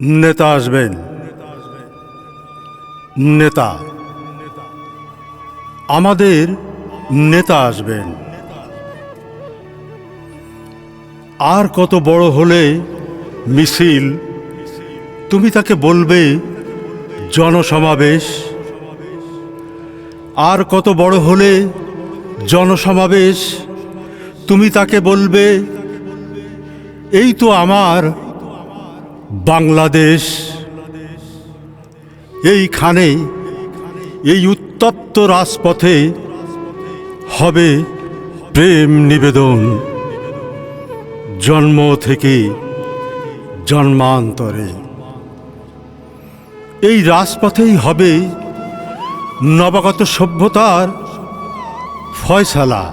নেতা আসবেন। নেতা, আমাদের নেতা আসবেন। আর কত বড় হলে মিছিল, তুমি তাকে বলবে জনসমাবেশ। আর কত বড় হলে জনসমাবেশ, তুমি তাকে বলবে এই তো আমার বাংলাদেশ। এইখানে, এই উত্তপ্ত রাজপথে হবে প্রেম নিবেদন, জন্ম থেকে জন্মান্তরে। এই রাজপথেই হবে নবাগত সভ্যতার ফয়সালা।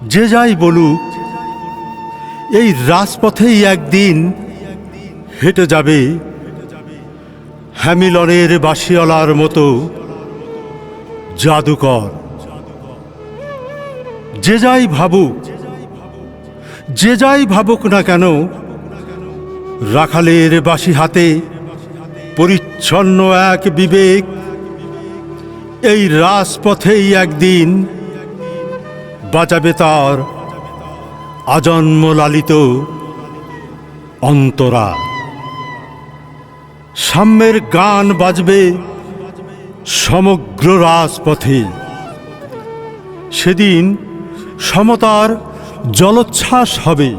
যে যাই বলুক, এই রাজপথেই একদিন হেঁটে যাবে হ্যামিলনের বাঁশিওয়ালার মতো জাদুকর। যে যাই ভাবুক, যে যাই ভাবুক না কেন, রাখালের বাঁশি হাতে পরিচ্ছন্ন এক বিবেক এই রাজপথেই একদিন বাজাবে তার আজন্ম লালিত অন্তরা। সাম্যের গান বাজবে সমগ্র রাজপথে। সেদিন সমতার জলোচ্ছ্বাস হবে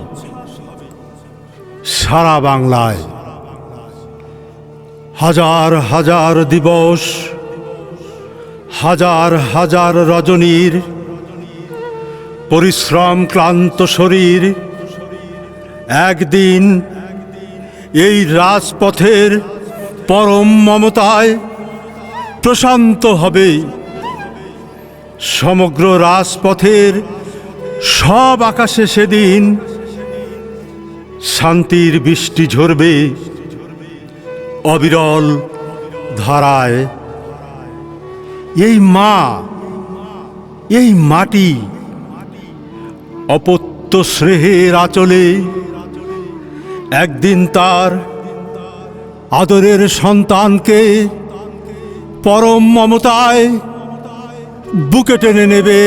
সারা বাংলায়। হাজার হাজার দিবস, হাজার হাজার রজনীর পরিশ্রম ক্লান্ত শরীর একদিন এই রাজপথের পরম মমতায় প্রশান্ত হবে। সমগ্র রাজপথের সব আকাশে সেদিন শান্তির বৃষ্টি ঝরবে অবিরল ধারায়। এই মা, এই মাটি অপত্য স্নেহের আঁচলে একদিন তার আদরের সন্তানকে পরম মমতায় বুকে টেনে নেবে।